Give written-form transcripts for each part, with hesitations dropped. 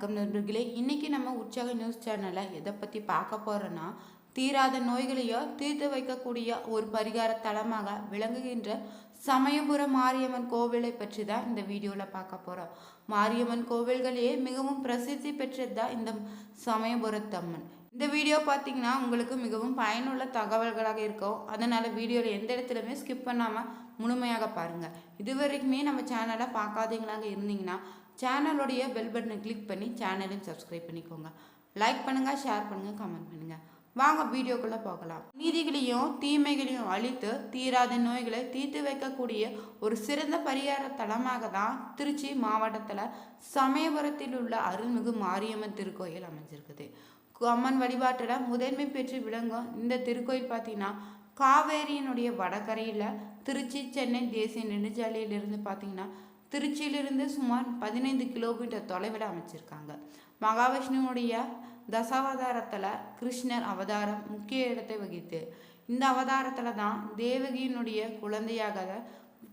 வணக்கம் நண்பர்களே. இன்னைக்கு நம்ம உற்சாக நியூஸ் சேனலில் எதை பற்றி பார்க்க போகிறோன்னா, தீராத நோய்களையோ தீர்த்து வைக்கக்கூடிய ஒரு பரிகார தலமாக விளங்குகின்ற சமயபுரம் மாரியம்மன் கோவிலை பற்றி தான் இந்த வீடியோவில் பார்க்க போகிறோம். மாரியம்மன் கோவில்களையே மிகவும் பிரசித்தி பெற்றது தான் இந்த சமயபுரத்தம்மன். இந்த வீடியோ பார்த்தீங்கன்னா உங்களுக்கு மிகவும் பயனுள்ள தகவல்களாக இருக்கும். அதனால் வீடியோவில் எந்த இடத்துலையுமே ஸ்கிப் பண்ணாமல் முழுமையாக பாருங்கள். இது வரைக்குமே நம்ம சேனலை பார்க்காதீங்களாக இருந்தீங்கன்னா சேனலுடைய பெல் பட்டனை கிளிக் பண்ணி சேனலையும் சப்ஸ்கிரைப் பண்ணிக்கோங்க. லைக் பண்ணுங்கள், ஷேர் பண்ணுங்கள், கமெண்ட் பண்ணுங்கள். வாங்க வீடியோக்குள்ளே போகலாம். நீதிகளையும் தீமைகளையும் அழித்து தீராத நோய்களை தீர்த்து வைக்கக்கூடிய ஒரு சிறந்த பரிகார தலமாக தான் திருச்சி மாவட்டத்தில் சமயபுரத்தில் உள்ள அருள்மிகு மாரியம்மன் திருக்கோயில் அமைஞ்சிருக்குது. அம்மன் வழிபாட்டில் முதன்மை பெற்று விளங்கும் இந்த திருக்கோயில் பார்த்தீங்கன்னா காவேரியினுடைய வடகரையில் திருச்சி சென்னை தேசிய நெடுஞ்சாலையிலிருந்து பார்த்தீங்கன்னா திருச்சியிலிருந்து சுமார் 15 கிலோமீட்டர் தொலைவில் அமைச்சிருக்காங்க. மகாவிஷ்ணுவுடைய தசாவதாரத்தில் கிருஷ்ணர் அவதாரம் முக்கிய இடத்தை வகித்து இந்த அவதாரத்தில் தான் தேவகியினுடைய குழந்தையாக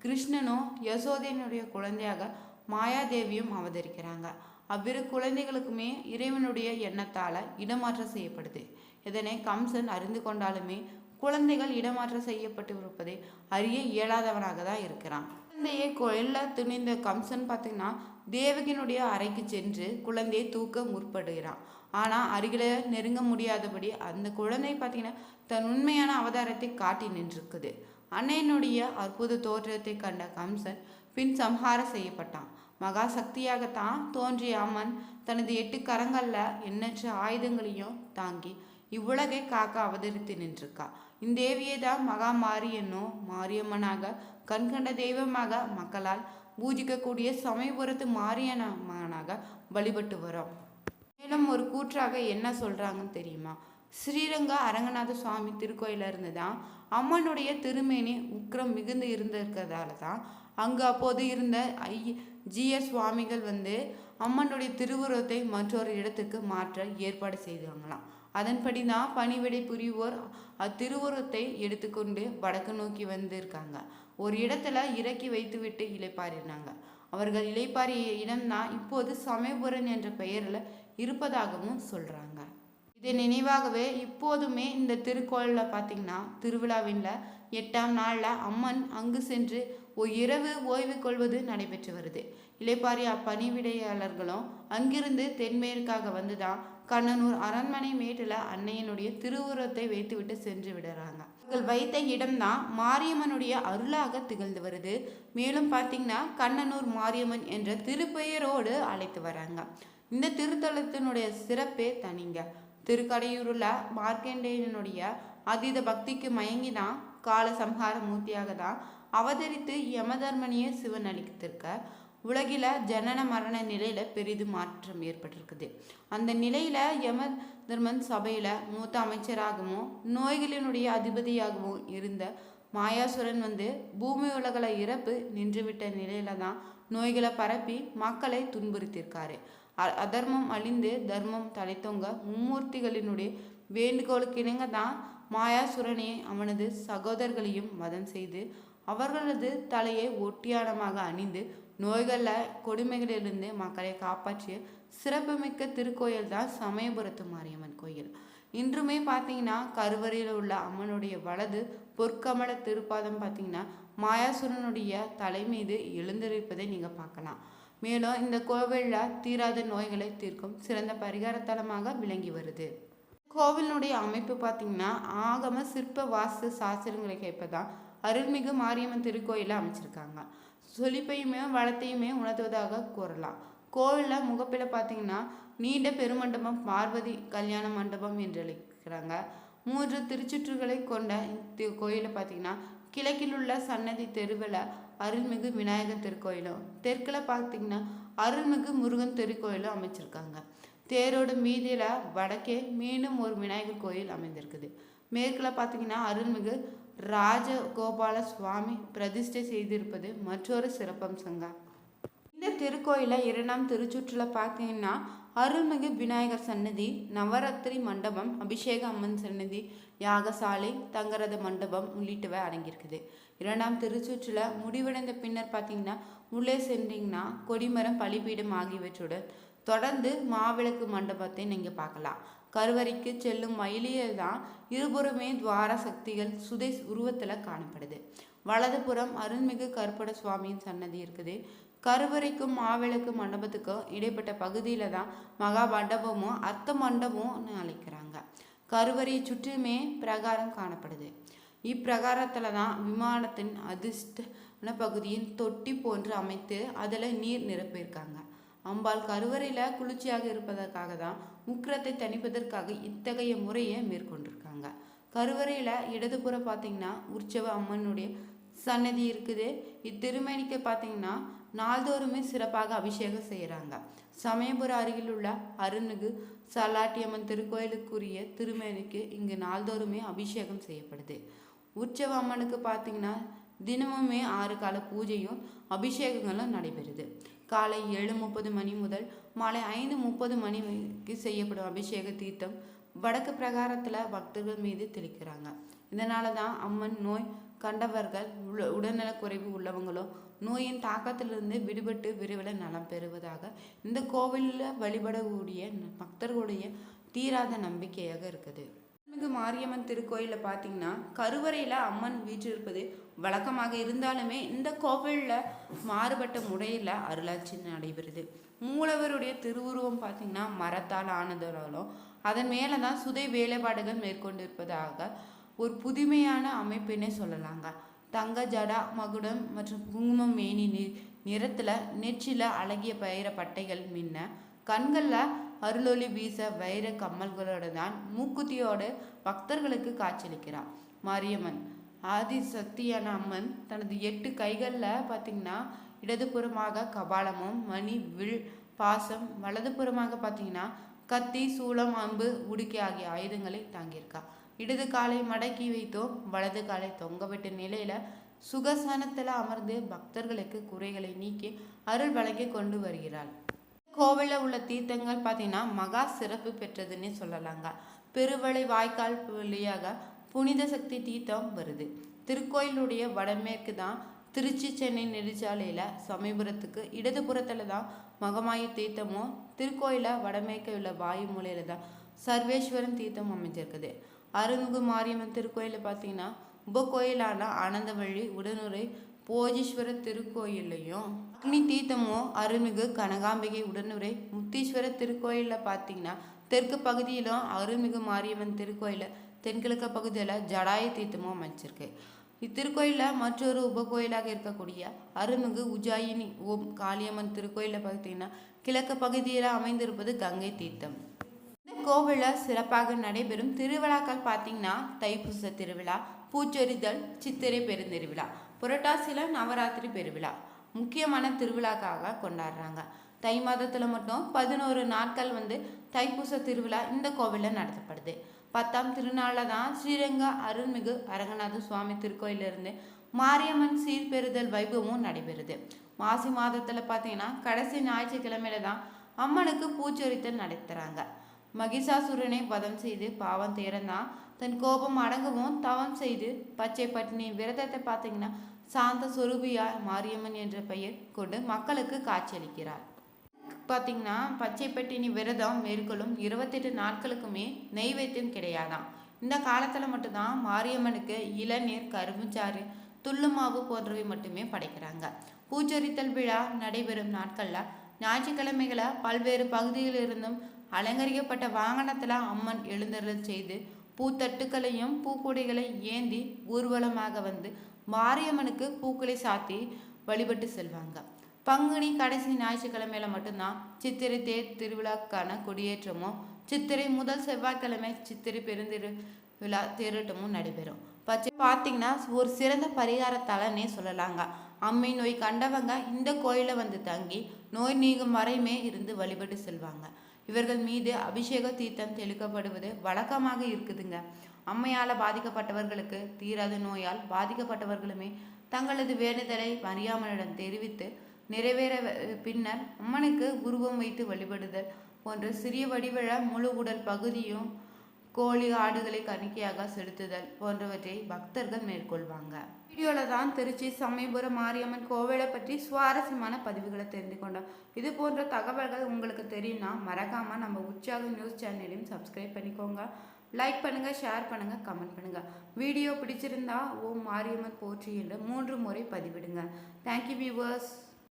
கிருஷ்ணனும் யசோதையினுடைய குழந்தையாக மாயாதேவியும் அவதரிக்கிறாங்க. அவ்விரு குழந்தைகளுக்குமே இறைவனுடைய எண்ணத்தால் இடமாற்றம் செய்யப்படுது. இதனை கம்சன் அறிந்து கொண்டாலுமே குழந்தைகள் இடமாற்றம் செய்யப்பட்டு இருப்பதை அறிய இயலாதவனாக தான் இருக்கிறான். குழந்தையை கொல்ல துணிந்த கம்சன் பார்த்தீங்கன்னா தேவகியினுடைய அறைக்கு சென்று குழந்தையை தூக்க முற்படுகிறான். ஆனால் அருகில நெருங்க முடியாதபடி அந்த குழந்தை பார்த்தீங்கன்னா தன் உண்மையான அவதாரத்தை காட்டி நின்றிருக்குது. அன்னையினுடைய அற்புத தோற்றத்தை கண்ட கம்சன் பின் சம்ஹாரம் செய்யப்பட்டான். மகா சக்தியாகத்தான் தோன்றிய அம்மன் தனது 8 கரங்கள்ல எண்ணற்ற ஆயுதங்களையும் தாங்கி இவ்வுலகை காக்க அவதரித்து நின்றிருக்கா. இந்த தேவியை தான் மகா மாரியனும் மாரியம்மனாக கண்கண்ட தெய்வமாக மக்களால் பூஜிக்கக்கூடிய சமயபுரத்து மாரியம்மனாக வழிபட்டு வரோம். மேலும் ஒரு கூற்றாக என்ன சொல்றாங்கன்னு தெரியுமா? ஸ்ரீரங்க அரங்கநாத சுவாமி திருக்கோயில இருந்து தான் அம்மனுடைய திருமேனி உக்கிரம் மிகுந்து இருந்திருக்கிறதால தான் அங்கு அப்போது இருந்த ஜிஎஸ் சுவாமிகள் அம்மனுடைய திருவுருவத்தை மற்றொரு இடத்துக்கு மாற்ற ஏற்பாடு செய்தாங்களாம். அதன்படி தான் பணிவிடை புரிவோர் அத்திருவுருவத்தை எடுத்துக்கொண்டு வடக்கு நோக்கி வந்திருக்காங்க. ஒரு இடத்துல இறக்கி வைத்துவிட்டு இளைப்பாறினாங்க. அவர்கள் இளைப்பாறிய இடம்தான் இப்போது சமயபுரம் என்ற பெயரில் இருப்பதாகவும் சொல்றாங்க. இதை நினைவாகவே இப்போதுமே இந்த திருக்கோயிலில் பார்த்தீங்கன்னா திருவிழாவின் 8ஆம் நாளில் அம்மன் அங்கு சென்று ஒரு இரவு ஓய்வு கொள்வது நடைபெற்று வருது. இளைப்பாறிய பணிவிடையாளர்களும் அங்கிருந்து தென்மேற்காக வந்துதான் கண்ணனூர் அரண்மனை மேட்டில் அன்னையனுடைய திருவுருவத்தை வைத்துவிட்டு சென்று விடுறாங்க. அவர்கள் வைத்த இடம்தான் மாரியம்மனுடைய அருளாக திகழ்ந்து வருது. மேலும் பார்த்தீங்கன்னா கண்ணனூர் மாரியம்மன் என்ற திருப்பெயரோடு அழைத்து வராங்க. இந்த திருத்தலத்தினுடைய சிறப்பே தனிங்க. திருக்கடையூரில் மார்க்கண்டேயனுடைய அதீத பக்திக்கு மயங்கிதான் கால சம்ஹார மூர்த்தியாக தான் அவதரித்து யமதர்மனியை சிவன் அளித்திருக்க உலகில ஜனன மரண நிலையில பெரிதும் மாற்றம் ஏற்பட்டிருக்குது. அந்த நிலையில யமதர்மன் சபையில மூத்த அமைச்சராகவும் நோய்களினுடைய அதிபதியாகவும் இருந்த மாயாசுரன் பூமி உலகில இறப்பு நின்றுவிட்ட நிலையில தான் நோய்களை பரப்பி மக்களை துன்புறுத்தியிருக்காரு. அதர்மம் அழிந்து தர்மம் தலைத்தொங்க மும்மூர்த்திகளினுடைய வேண்டுகோளுக்கு இணங்க தான் மாயாசுரனையும் அவனது சகோதரர்களையும் வதம் செய்து அவர்களது தலையை ஒட்டியானமாக அணிந்து நோய்களில் கொடுமைகளிலிருந்து மக்களை காப்பாற்றிய சிறப்புமிக்க திருக்கோயில் தான் சமயபுரத்து மாரியம்மன் கோயில். இன்றுமே பார்த்தீங்கன்னா கருவறையில் உள்ள அம்மனுடைய வலது பொற்கமல திருப்பாதம் பார்த்தீங்கன்னா மாயாசுரனுடைய தலை மீது எழுந்திருப்பதை நீங்கள் பார்க்கலாம். மேலும் இந்த கோவிலில் தீராத நோய்களை தீர்க்கும் சிறந்த பரிகார தலமாக விளங்கி வருது. கோவிலினுடைய அமைப்பு பார்த்தீங்கன்னா ஆகம சிற்ப வாஸ்து சாஸ்திரங்களை கேட்பதான் அருள்மிகு மாரியம்மன் திருக்கோயில அமைச்சிருக்காங்க. சொலிப்பையுமே வளத்தையுமே உணர்த்துவதாக கூறலாம். கோவிலில் முகப்பில் பார்த்தீங்கன்னா நீண்ட பெருமண்டபம் பார்வதி கல்யாண மண்டபம் என்று அழைக்கிறாங்க. 3 திருச்சுற்றுகளை கொண்ட இந்த கோயிலை பார்த்தீங்கன்னா கிழக்கில் உள்ள சன்னதி தெருவில் அருள்மிகு விநாயகர் திருக்கோயிலும் தெற்கில் பார்த்தீங்கன்னா அருள்மிகு முருகன் திருக்கோயிலும் அமைச்சிருக்காங்க. தேரோடு மீதியில வடக்கே மீண்டும் ஒரு விநாயகர் கோயில் அமைந்திருக்குது. மேற்கில் பார்த்தீங்கன்னா அருள்மிகு ராஜகோபால சுவாமி பிரதிஷ்டை செய்திருப்பது மற்றொரு சிறப்பம்சங்க. இந்த திருக்கோயில 2ஆம் திருச்சுற்றுல பார்த்தீங்கன்னா அருள்மிகு விநாயகர் சன்னதி, நவராத்திரி மண்டபம், அபிஷேக அம்மன் சன்னதி, யாகசாலை, தங்கரத மண்டபம் உள்ளிட்டவை அடங்கியிருக்குது. 2ஆம் திருச்சுற்றுல முடிவடைந்த பின்னர் பார்த்தீங்கன்னா உள்ளே சென்றீங்கன்னா கொடிமரம், பலிபீடம் ஆகியவற்றுடன் தொடர்ந்து மாவிளக்கு மண்டபத்தை நீங்கள் பார்க்கலாம். கருவறைக்கு செல்லும் வழியில் தான் இருபுறமே துவார சக்திகள் சுதை உருவத்தில் காணப்படுது. வலதுபுறம் அருள்மிகு கருப்பட சுவாமியின் சன்னதி இருக்குது. கருவறைக்கும் மாவிளக்கு மண்டபத்துக்கும் இடைப்பட்ட பகுதியில் தான் மகா மண்டபமும் அர்த்த மண்டபமும் அழைக்கிறாங்க. கருவறையை சுற்றியுமே பிரகாரம் காணப்படுது. இப்பிரகாரத்தில் தான் விமானத்தின் அதிர்ஷ்ட பகுதியின் தொட்டி போன்று அமைத்து அதில் நீர் நிரப்பியிருக்காங்க. அம்பாள் கருவறையில் குளிர்ச்சியாக இருப்பதற்காக தான் உக்கிரத்தை தணிப்பதற்காக இத்தகைய முறையை மேற்கொண்டிருக்காங்க. கருவறையில் இடதுபுறம் பார்த்தீங்கன்னா உற்சவ அம்மனுடைய சன்னதி இருக்குது. இத்திருமேனிக்கு பார்த்தீங்கன்னா நாள்தோறுமே சிறப்பாக அபிஷேகம் செய்கிறாங்க. சமயபுரம் அருகில் உள்ள அருள்மிகு சலாட்டியம்மன் திருக்கோயிலுக்குரிய திருமேனிக்கு இங்கு நாள்தோறுமே அபிஷேகம் செய்யப்படுது. உற்சவ அம்மனுக்கு பார்த்தீங்கன்னா தினமுமே 6 கால பூஜையும் அபிஷேகங்களும் நடைபெறுது. காலை 7:30 மணி முதல் மாலை 5:30 மணிக்கு செய்யப்படும் அபிஷேக தீர்த்தம் வடக்கு பிரகாரத்தில் பக்தர்கள் மீது தெளிக்கிறாங்க. இதனால தான் அம்மன் நோய் கண்டவர்கள் உடல்நலக்குறைவு உள்ளவங்களோ நோயின் தாக்கத்திலிருந்து விடுபட்டு விரைவில் நலம் பெறுவதாக இந்த கோவிலில் வழிபடக்கூடிய பக்தர்களுடைய தீராத நம்பிக்கையாக இருக்குது. அருள்மிகு மாரியம்மன் திருக்கோயிலில் பார்த்தீங்கன்னா கருவறையில் அம்மன் வீற்றிருப்பது வழக்கமாக இருந்தாலுமே இந்த கோவிலில் மாறுபட்ட முறையில் அருளாட்சி நடைபெறுது. மூலவருடைய திருவுருவம் பார்த்தீங்கன்னா மரத்தால் ஆனதாலும் அதன் மேலே தான் சுதை வேலைப்பாடுகள் மேற்கொண்டிருப்பதாக ஒரு புதுமையான அமைப்பினே சொல்லலாங்க. தங்க ஜடா மகுடம் மற்றும் குங்குமம் மேனி நிறத்தில் நெற்றியில் அழகிய பயிர பட்டைகள் மின்ன கண்களில் அருளொளி வீச வைர கம்மல்களோடு தான் மூக்குத்தியோடு பக்தர்களுக்கு காட்சியளிக்கிறார். மாரியம்மன் ஆதி சக்தியான அம்மன் தனது 8 கைகளில் பார்த்தீங்கன்னா இடதுபுறமாக கபாலமும் மணி வில் பாசம், வலதுபுறமாக பார்த்தீங்கன்னா கத்தி சூளம் அம்பு உடுக்கை ஆகிய ஆயுதங்களை தாங்கியிருக்கா. இடது காலை மடக்கி வைத்தோ வலது காலை தொங்கவிட்ட நிலையில சுகசனத்தில் அமர்ந்து பக்தர்களுக்கு குறைகளை நீக்கி அருள் வழங்கி கொண்டு வருகிறாள். கோவிலில் உள்ள தீர்த்தங்கள் பார்த்தீங்கன்னா மகா சிறப்பு பெற்றதுன்னே சொல்லலாங்க. பெருவளை வாய்க்கால் வழியாக புனித சக்தி தீர்த்தம் வருது. திருக்கோயிலுடைய வடமேற்கு தான் திருச்சி சென்னை நெடுஞ்சாலையில் சமயபுரத்துக்கு இடதுபுறத்தில் தான் மகமாய தீர்த்தமும் திருக்கோயில வடமேற்க உள்ள வாயு மூலையில் தான் சர்வேஸ்வரன் தீர்த்தம் அமைஞ்சிருக்குது. அருள்மிகு மாரியம்மன் திருக்கோயிலில் பார்த்தீங்கன்னா உபகோயிலான ஆனந்தவள்ளி உடனுரை போஜீஸ்வரர் திருக்கோயிலையும் அக்னி தீர்த்தமும் அருள்மிகு கனகாம்பிகை உடனுரை முத்தீஸ்வரர் திருக்கோயிலில் பார்த்தீங்கன்னா தெற்கு பகுதியிலும் அருள்மிகு மாரியம்மன் திருக்கோயிலில் தென்கிழக்கு பகுதியில் ஜடாய தீர்த்தமும் அமைச்சிருக்கு. இத்திருக்கோயிலில் மற்றொரு உபகோயிலாக இருக்கக்கூடிய அருள்மிகு உஜ்ஜாயினி ஓம் காளியம்மன் திருக்கோயிலில் பார்த்தீங்கன்னா கிழக்கு பகுதியில் அமைந்திருப்பது கங்கை தீர்த்தம். இந்த கோவிலில் சிறப்பாக நடைபெறும் திருவிழாக்கள் பார்த்தீங்கன்னா தைப்பூச திருவிழா, பூச்சொரிதல், சித்திரை பெருந்திருவிழா, புரட்டாசியில் நவராத்திரி பெருவிழா முக்கியமான திருவிழாக்காக கொண்டாடுறாங்க. தை மாதத்தில் மட்டும் 11 நாட்கள் தைப்பூச திருவிழா இந்த கோவிலில் நடத்தப்படுது. 10ஆம் திருநாளில் தான் ஸ்ரீரங்க அருள்மிகு அரங்கநாத சுவாமி திருக்கோயிலிருந்து மாரியம்மன் சீர்பெறுதல் வைபவமும் நடைபெறுது. மாசி மாதத்தில் பார்த்தீங்கன்னா கடைசி ஞாயிற்றுக்கிழமையில தான் அம்மனுக்கு பூச்சொரித்தல் நடத்துகிறாங்க. மகிஷாசுரனை வதம் செய்து பாவம் தேரந்தான் தன் கோபம் அடங்கவும் தவம் செய்து பச்சை பட்டினி விரதத்தை பார்த்தீங்கன்னா சாந்த சொரூபியார் மாரியம்மன் என்ற பெயர் கொண்டு மக்களுக்கு காட்சியளிக்கிறார். பார்த்தீங்கன்னா பச்சை பட்டினி விரதம் மேற்கொள்ளும் 28 நாட்களுக்குமே நெய்வேத்தியம் கிடையாதான். இந்த காலத்தில் மட்டும்தான் மாரியம்மனுக்கு இளநீர், கரும்புச்சாறு, துள்ளுமாவு போன்றவை மட்டுமே படைக்கிறாங்க. பூச்சொரித்தல் விழா நடைபெறும் நாட்களில் ஞாயிற்றுக்கிழமைகளை பல்வேறு பகுதியிலிருந்தும் அலங்கரிக்கப்பட்ட வாகனத்தில் அம்மன் எழுந்தருள் செய்து பூத்தட்டுக்களையும் பூக்குடைகளை ஏந்தி ஊர்வலமாக மாரியம்மனுக்கு பூக்களை சாத்தி வழிபட்டு செல்வாங்க. பங்குனி கடைசி ஞாயிற்றுக்கிழமையில மட்டும்தான் சித்திரை தேர் திருவிழாக்கான கொடியேற்றமும் சித்திரை முதல் செவ்வாய்க்கிழமை சித்திரை பெருந்திருவிழா தேரோட்டமும் நடைபெறும். பச்சை பார்த்தீங்கன்னா ஒரு சிறந்த பரிகாரத்தாலன்னே சொல்லலாங்க. அம்மை நோய் கண்டவங்க இந்த கோயிலை தங்கி நோய் நீங்கும் வரையுமே இருந்து வழிபட்டு செல்வாங்க. இவர்கள் மீது அபிஷேக தீர்த்தம் தெளிக்கப்படுவது வழக்கமாக இருக்குதுங்க. அம்மையால் பாதிக்கப்பட்டவர்களுக்கு தீராத நோயால் பாதிக்கப்பட்டவர்களுமே தங்களது வேண்டுதலை மரியாமனிடம் தெரிவித்து நிறைவேற பின்னர் அம்மனுக்கு உருவம் வைத்து வழிபடுதல் போன்ற சிறிய வடிவழ முழு உடல் பகுதியும் கோழி ஆடுகளை காணிக்கையாக செலுத்துதல் போன்றவற்றை பக்தர்கள் மேற்கொள்வாங்க. வீடியோவில் தான் திருச்சி சமயபுரம் மாரியம்மன் கோவிலை பற்றி சுவாரஸ்யமான பதிவுகளை தெரிந்து கொண்டோம். இது போன்ற தகவல்கள் உங்களுக்கு தெரியும்னா மறக்காமல் நம்ம உற்சாக நியூஸ் சேனலையும் சப்ஸ்கிரைப் பண்ணிக்கோங்க. லைக் பண்ணுங்கள், ஷேர் பண்ணுங்கள், கமெண்ட் பண்ணுங்கள். வீடியோ பிடிச்சிருந்தா ஓம் மாரியம்மன் போற்றி என்று 3 முறை பதிவிடுங்க. Thank you viewers.